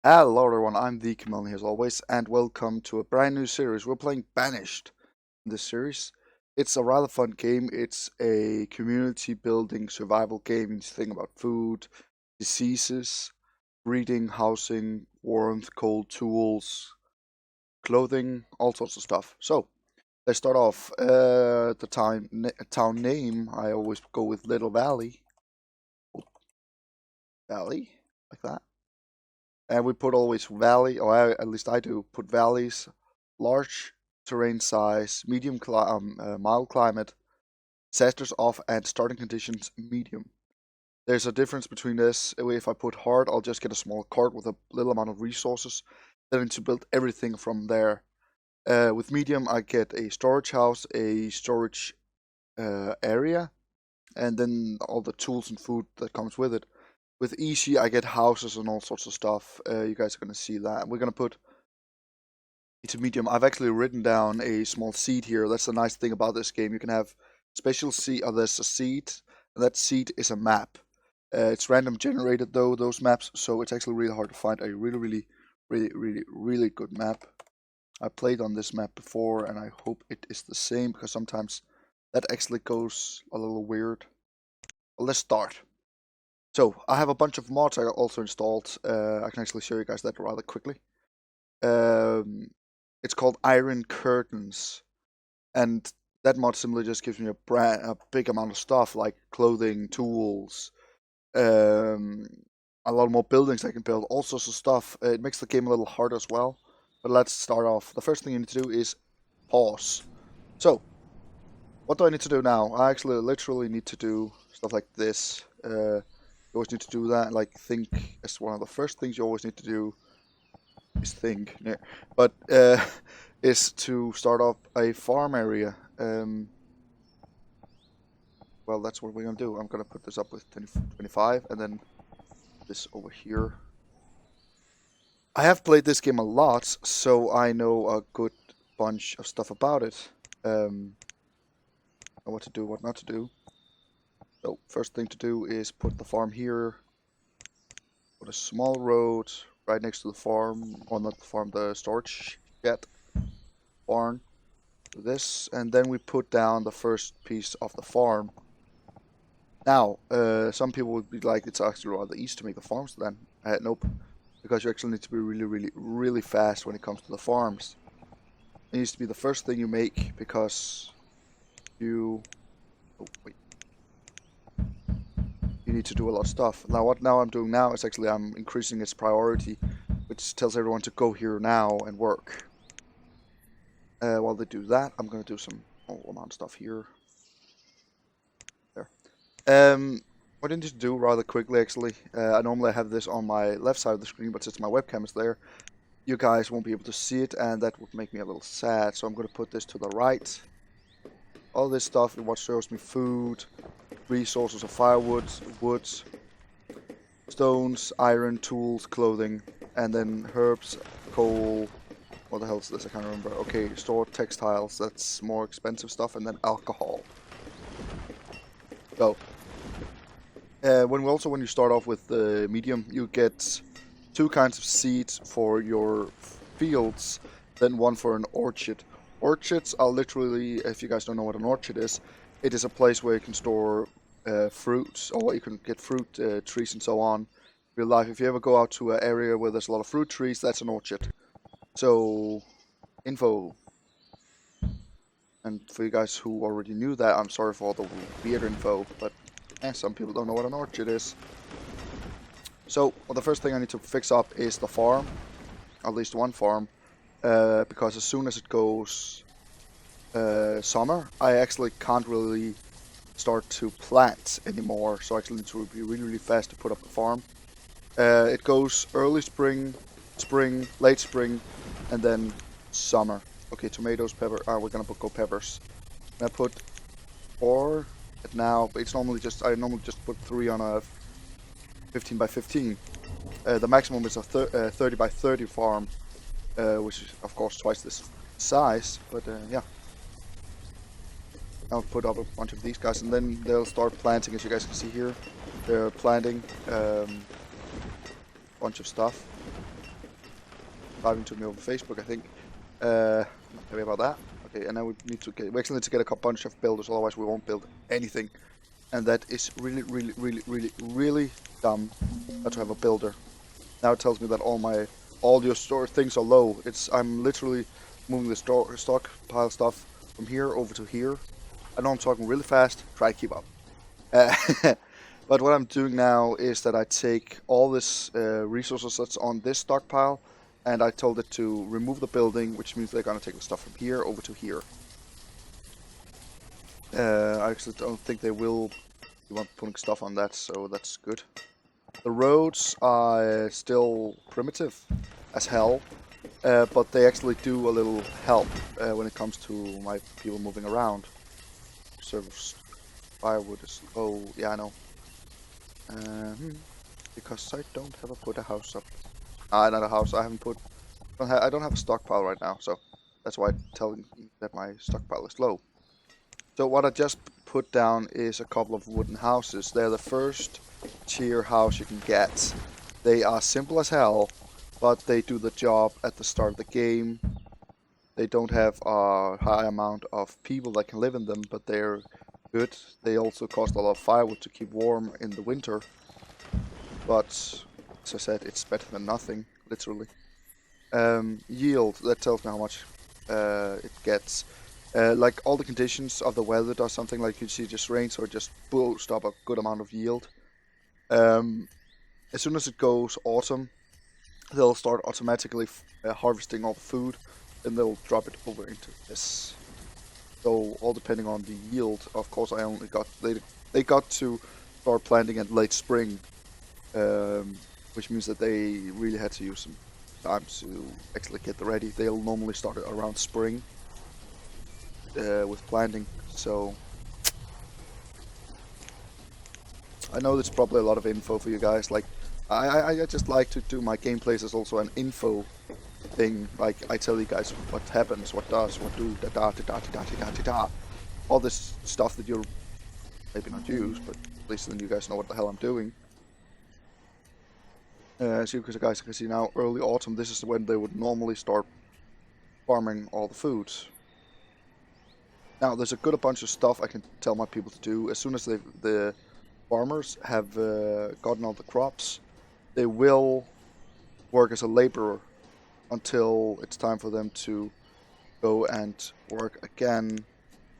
Hello everyone, I'm Thekameleon here as always, and welcome to a brand new series. We're playing Banished in this series. It's a rather fun game. It's a community building survival game. You think about food, diseases, breeding, housing, warmth, cold, tools, clothing, all sorts of stuff. So, let's start off. Town name, I always go with Little Valley. Valley, like that. And we put always valley, or at least I do, put valleys, large terrain size, mild climate, disasters off, and starting conditions medium. There's a difference between this. If I put hard, I'll just get a small cart with a little amount of resources. Then I need to build everything from there. With medium, I get a storage house, a storage area, and then all the tools and food that comes with it. With easy, I get houses and all sorts of stuff. You guys are going to see that. We're going to put into medium. I've actually written down a small seed here. That's the nice thing about this game. You can have special seed. There's a seed, and that seed is a map. It's random generated though, those maps, so it's actually really hard to find a really good map. I played on this map before, and I hope it is the same, because sometimes that actually goes a little weird. But let's start. So, I have a bunch of mods I also installed. I can actually show you guys that rather quickly. It's called Iron Curtains, and that mod simply just gives me a big amount of stuff like clothing, tools, a lot more buildings I can build, all sorts of stuff. It makes the game a little harder as well. But let's start off. The first thing you need to do is pause. So, what do I need to do now? I actually literally need to do stuff like this. You always need to do that. Like, think as one of the first things you always need to do is think. Yeah. But is to start up a farm area. Well, that's what we're gonna do. I'm gonna put this up with 25, and then this over here. I have played this game a lot, so I know a good bunch of stuff about it. What to do, what not to do. So first thing to do is put the farm here. Put a small road right next to the farm, or not the farm, the storage shed, barn. Do this, and then we put down the first piece of the farm. Now, some people would be like, it's actually rather easy to make the farms then. Nope, because you actually need to be really fast when it comes to the farms. It needs to be the first thing you make, because you... Oh, wait. You need to do a lot of stuff. Now, what I'm doing now is actually I'm increasing its priority, which tells everyone to go here now and work. While they do that, I'm going to do some amount of stuff here. What I need to do rather quickly, actually, I normally have this on my left side of the screen, but since my webcam is there, you guys won't be able to see it, and that would make me a little sad, so I'm going to put this to the right. All this stuff is what shows me food, resources of firewood, wood, stones, iron, tools, clothing, and then herbs, coal, what the hell is this? I can't remember. Okay, stored textiles, that's more expensive stuff, and then alcohol. So, when you start off with the medium, you get two kinds of seeds for your fields, then one for an orchard. Orchards are literally, if you guys don't know what an orchard is, it is a place where you can store fruits, or you can get fruit trees and so on. Real life, if you ever go out to an area where there's a lot of fruit trees, that's an orchard. So, info. And for you guys who already knew that, I'm sorry for all the weird info, but some people don't know what an orchard is. So, well, the first thing I need to fix up is the farm, at least one farm, because as soon as it goes summer, I actually can't really start to plant anymore, so I actually need to be really fast to put up the farm. It goes early spring, spring, late spring, and then summer. Okay, tomatoes, pepper. We're gonna go peppers. And I put 4 now, but it's normally just I normally just put 3 on a 15 by 15. The maximum is a 30 by 30 farm, which is of course twice this size. But yeah, I'll put up a bunch of these guys, and then they'll start planting. As you guys can see here, they're planting a bunch of stuff. subscribing to me over Facebook, I think. Sorry about that. Okay, and now we need to get, we actually need to get a bunch of builders, otherwise we won't build anything. And that is really, really, really, really, really dumb not to have a builder. Now it tells me that all your store things are low. I'm literally moving the stockpile stuff from here over to here. I know I'm talking really fast. Try to keep up. But what I'm doing now is that I take all this resources that's on this stockpile, and I told it to remove the building, which means they're gonna take the stuff from here over to here. I actually don't think they will want putting stuff on that, so that's good. The roads are still primitive as hell, but they actually do a little help when it comes to my people moving around. Servers, firewood is low, yeah I know. Because I don't have put a house up. Not a house. I haven't put. I don't have a stockpile right now, so that's why I'm telling you that my stockpile is low. So what I just put down is a couple of wooden houses. They're the first tier house you can get. They are simple as hell, but they do the job at the start of the game. They don't have a high amount of people that can live in them, but they're good. They also cost a lot of firewood to keep warm in the winter. But, as I said, it's better than nothing, literally. Yield, that tells me how much it gets. Like all the conditions of the weather does something, like you see just rains or just boost up a good amount of yield. As soon as it goes autumn, they'll start automatically harvesting all the food, and they'll drop it over into this. So all depending on the yield, of course I only got, they got to start planting at late spring, which means that they really had to use some time to actually get ready. They'll normally start around spring with planting, so I know there's probably a lot of info for you guys. Like, I just like to do my gameplays as also an info thing. Like, I tell you guys what happens, what does, what do, da da da da da da da da da. All this stuff that you'll maybe not use, but at least then you guys know what the hell I'm doing. As you guys can see now, early autumn, this is when they would normally start farming all the foods. Now, there's a good bunch of stuff I can tell my people to do. As soon as the farmers have gotten all the crops, they will work as a laborer until it's time for them to go and work again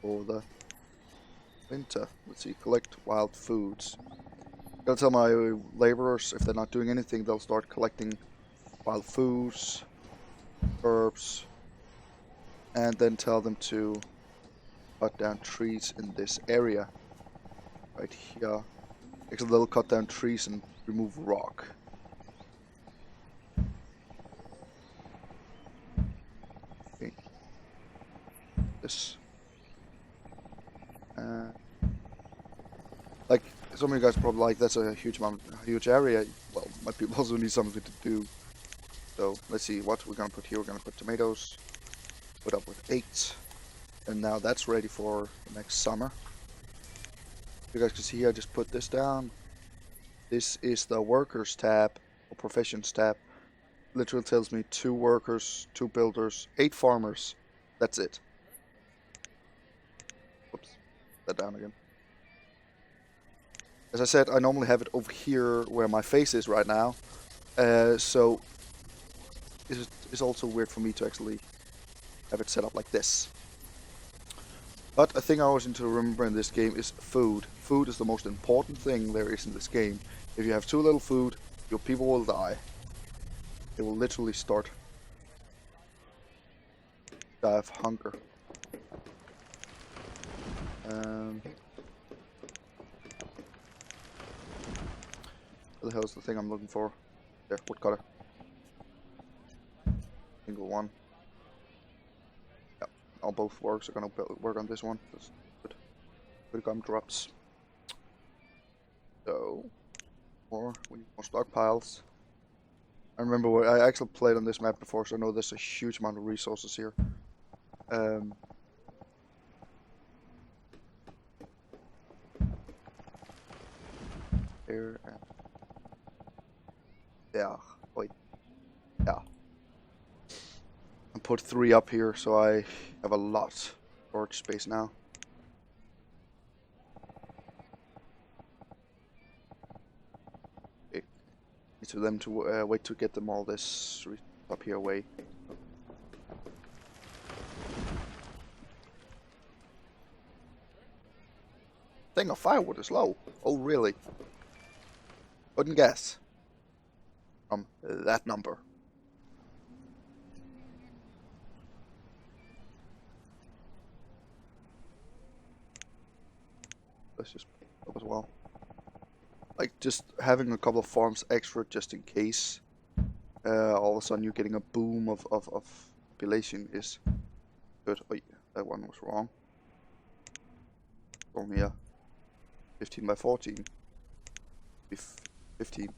for the winter. Let's see, collect wild foods. I'm gonna tell my laborers if they're not doing anything, they'll start collecting wild foods, herbs, and then tell them to cut down trees in this area right here. Actually, they'll cut down trees and remove rock. Okay. This. Like, some of you guys are probably like, that's a huge area. Well, my people also need something to do. So, let's see what we're gonna put here. We're gonna put tomatoes. Put up with 8. And now that's ready for the next summer. You guys can see here, I just put this down. This is the workers tab, or professions tab. Literally tells me 2 workers, 2 builders, 8 farmers. That's it. Whoops, that down again. As I said, I normally have it over here where my face is right now. So it's also weird for me to actually have it set up like this. But a thing I always need to remember in this game is food. Food is the most important thing there is in this game. If you have too little food, your people will die. They will literally die of hunger. What the hell is the thing I'm looking for? There, woodcutter. Single one. Yep, all both works are gonna work on this one. That's good. Good gumdrops. So, we need more stockpiles. I remember where I actually played on this map before, so I know there's a huge amount of resources here. Here and yeah, wait, yeah. put 3 up here, so I have a lot of storage space now. Okay. Need to them to wait to get them all this up here away. Thing of firewood is low. Oh really? Couldn't guess. From that number. Let's just up as well. Like just having a couple of farms extra just in case. All of a sudden you're getting a boom of population is good. Oh yeah, that one was wrong. Only a 15 by 14. 15.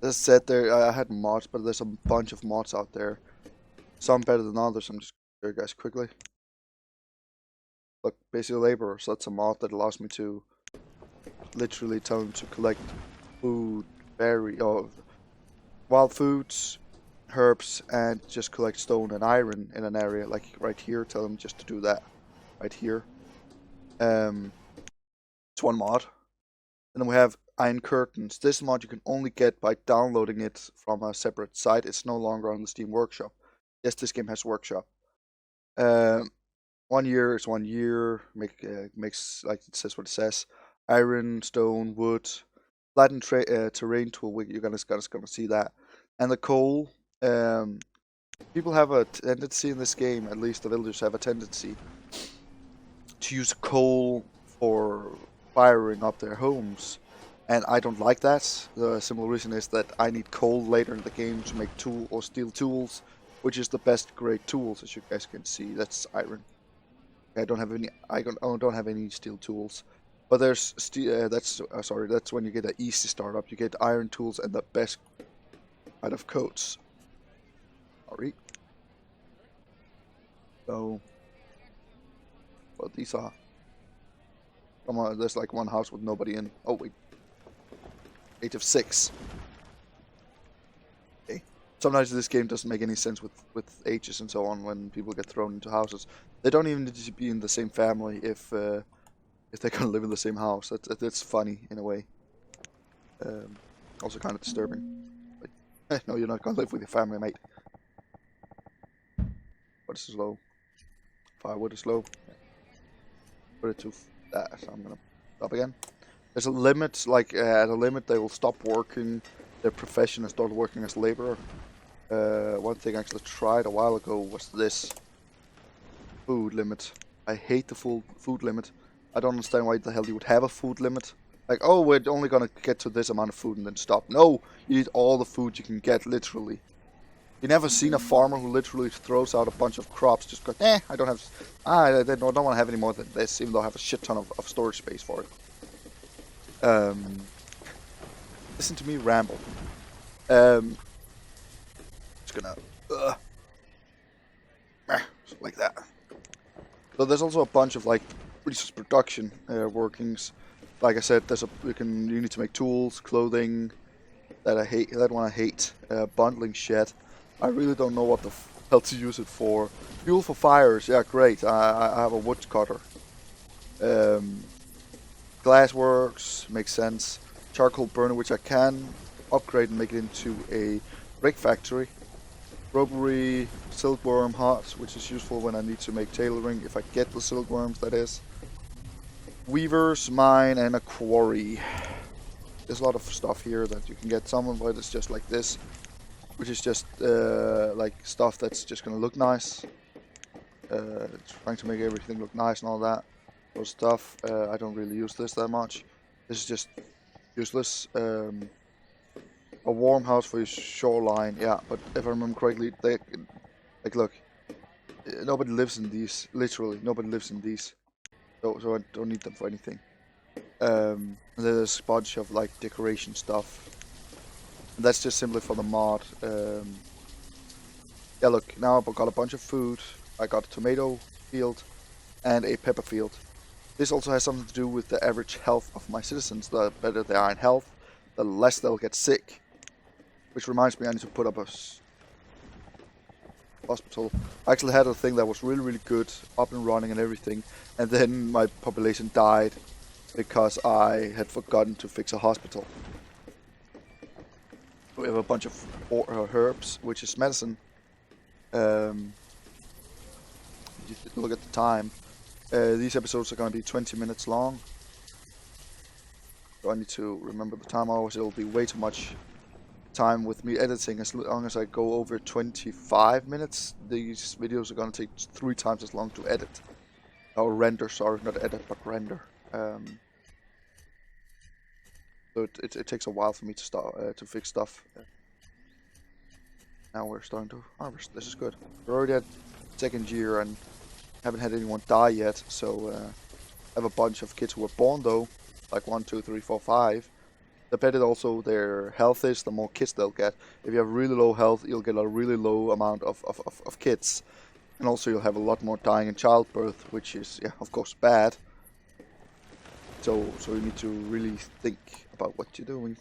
As I said, there I had mods, but there's a bunch of mods out there. Some better than others. I'm just going to show you guys quickly. Look, basic laborers. That's a mod that allows me to literally tell them to collect food, wild foods, herbs, and just collect stone and iron in an area. Like right here, tell them just to do that. Right here. It's one mod. And then we have Iron Curtains. This mod you can only get by downloading it from a separate site. It's no longer on the Steam Workshop. Yes, this game has Workshop. 1 year is 1 year. Makes like it says what it says. Iron, stone, wood, flattened terrain tool. You're gonna see that. And the coal. People have a tendency in this game, at least the villagers have a tendency to use coal for firing up their homes, and I don't like that. The simple reason is that I need coal later in the game to make tool or steel tools, which is the best grade tools, as you guys can see. That's iron. I don't have any. I don't have any steel tools, but there's steel. That's when you get an easy startup. You get iron tools and the best kind of coats. Sorry. So, what these are. Come on, there's like one house with nobody in. Oh wait. Age of 6. Okay. Sometimes this game doesn't make any sense with ages and so on when people get thrown into houses. They don't even need to be in the same family if they're gonna live in the same house. That's funny in a way. Also kind of disturbing. Like, no, you're not gonna live with your family, mate. What is low? Firewood is low. Put it to that. So I'm gonna stop again. There's a limit. Like at a limit, they will stop working their profession and start working as laborer. One thing I actually tried a while ago was this food limit. I hate the full food limit. I don't understand why the hell you would have a food limit. Like, oh, we're only gonna get to this amount of food and then stop. No, you need all the food you can get, literally. You never seen a farmer who literally throws out a bunch of crops, just go, I don't have, I don't want to have any more than this, even though I have a shit ton of storage space for it. Listen to me ramble. Just gonna, like that. So there's also a bunch of like resource production workings. Like I said, you need to make tools, clothing. That one I hate. Bundling shed. I really don't know what the hell to use it for. Fuel for fires, yeah, great. I have a wood cutter. Glassworks, makes sense. Charcoal burner, which I can upgrade and make it into a brick factory. Ropery, silkworm huts, which is useful when I need to make tailoring, if I get the silkworms, that is. Weaver's mine and a quarry. There's a lot of stuff here that you can get. Some of it is just like this, which is just like stuff that's just gonna look nice. Trying to make everything look nice and all that. Those stuff. I don't really use this that much. This is just useless. A warm house for your shoreline. Yeah, but if I remember correctly, like look, nobody lives in these. Literally, nobody lives in these. So I don't need them for anything. And there's a bunch of like decoration stuff. And that's just simply for the mod. Yeah, look, now I've got a bunch of food. I got a tomato field and a pepper field. This also has something to do with the average health of my citizens. The better they are in health, the less they'll get sick. Which reminds me, I need to put up a hospital. I actually had a thing that was really, really good, up and running and everything, and then my population died because I had forgotten to fix a hospital. We have a bunch of herbs, which is medicine. Look at the time. These episodes are going to be 20 minutes long. So I need to remember the time. Otherwise it'll be way too much time with me editing. As long as I go over 25 minutes, these videos are going to take 3 times as long to edit. Or render, sorry, not edit, but render. So it takes a while for me to start to fix stuff. Now we're starting to harvest. This is good. We're already at 2nd year and haven't had anyone die yet. So I have a bunch of kids who were born though, like 1, 2, 3, 4, 5. The better also their health is, the more kids they'll get. If you have really low health, you'll get a really low amount of kids. And also you'll have a lot more dying in childbirth, which is, yeah, of course bad. So you need to really think about what you're doing.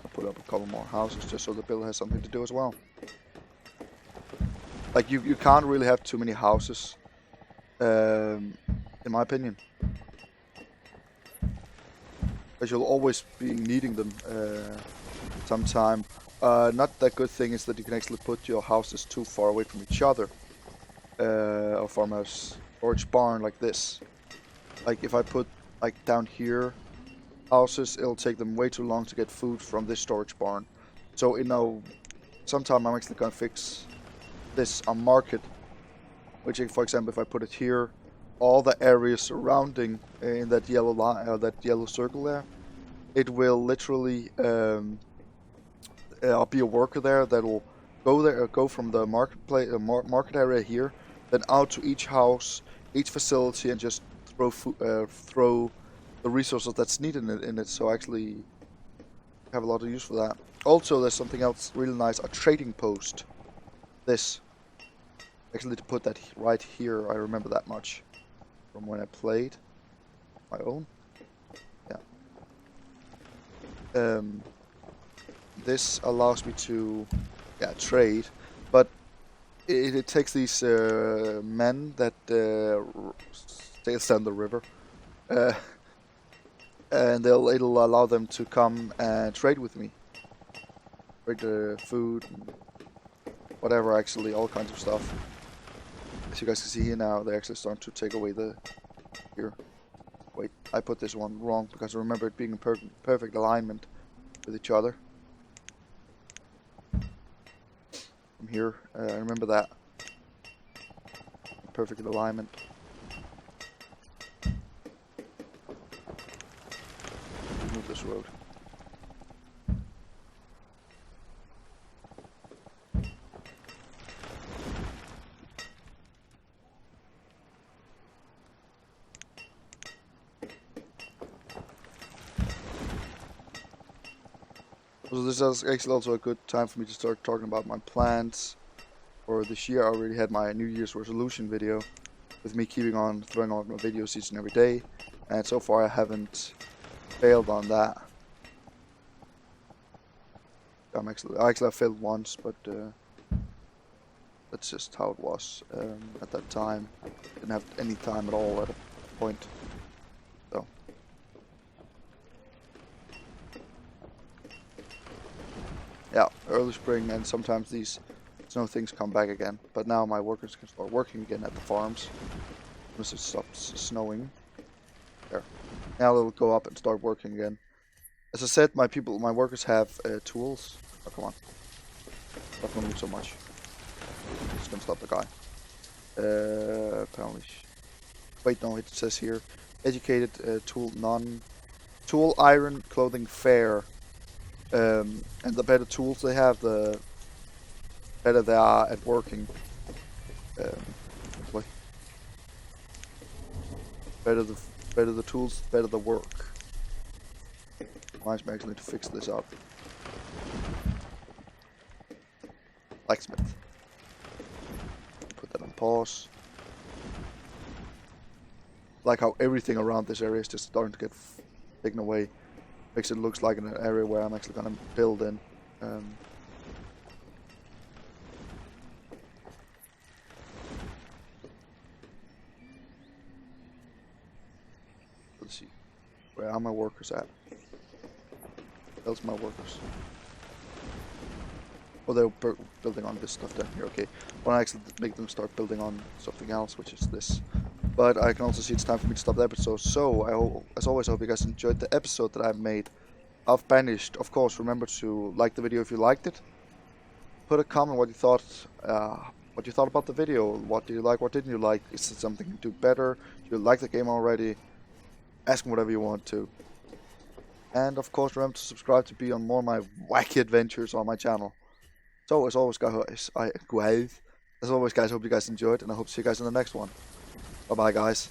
I'll put up a couple more houses just so the builder has something to do as well. Like, you can't really have too many houses, in my opinion. Because you'll always be needing them sometime. Not that good thing is that you can actually put your houses too far away from each other. Or from a storage barn like this. Like, if I put, like, down here houses, it'll take them way too long to get food from this storage barn. So, you know, sometime I'm actually gonna fix this on market, which, for example, if I put it here, all the areas surrounding in that yellow line, that yellow circle there, it will literally be a worker there that will go there, go from the marketplace, market area here, then out to each house, each facility, and just throw the resources that's needed in it. So I actually have a lot of use for that. Also, there's something else really nice, a trading post. This. Actually, to put that right here, I remember that much from when I played my own. Yeah. This allows me to, trade, but it takes these men that sail down the river, and it'll allow them to come and trade with me. Trade food, whatever, actually, all kinds of stuff. As you guys can see here now, they're actually starting to take away the... Here. Wait, I put this one wrong, because I remember it being in perfect alignment with each other. From here, I remember that. Perfect alignment. Move this road. So this is actually also a good time for me to start talking about my plans for this year. I already had my New Year's resolution video with me keeping on throwing out my videos each and every day, and so far I haven't failed on that. I failed once, but that's just how it was at that time. Didn't have any time at all at a point. So. Yeah, early spring, and sometimes these snow things come back again. But now my workers can start working again at the farms once it stops snowing. There. Now they'll go up and start working again. As I said, my workers have tools. Oh, come on. Stop moving so much. Just gonna stop the guy. Apparently. Wait, no, it says here. Educated, tool, iron, clothing, fair. And the better tools they have, the better they are at working. Better the tools, better the work. Reminds me actually to fix this up. Blacksmith. Put that on pause. Like how everything around this area is just starting to get taken away. Makes it looks like an area where I'm actually gonna build in. Let's see. Where are my workers at? Where's my workers? Oh, they're building on this stuff down here. Okay. Well, I actually make them start building on something else, which is this. But I can also see it's time for me to stop the episode. So, as always, I hope you guys enjoyed the episode that I've made of Banished. Of course, remember to like the video if you liked it. Put a comment what you thought about the video. What do you like? What didn't you like? Is it something you do better? Do you like the game already? Ask me whatever you want to. And of course, remember to subscribe to be on more of my wacky adventures on my channel. So as always, guys, hope you guys enjoyed, and I hope to see you guys in the next one. Bye bye, guys.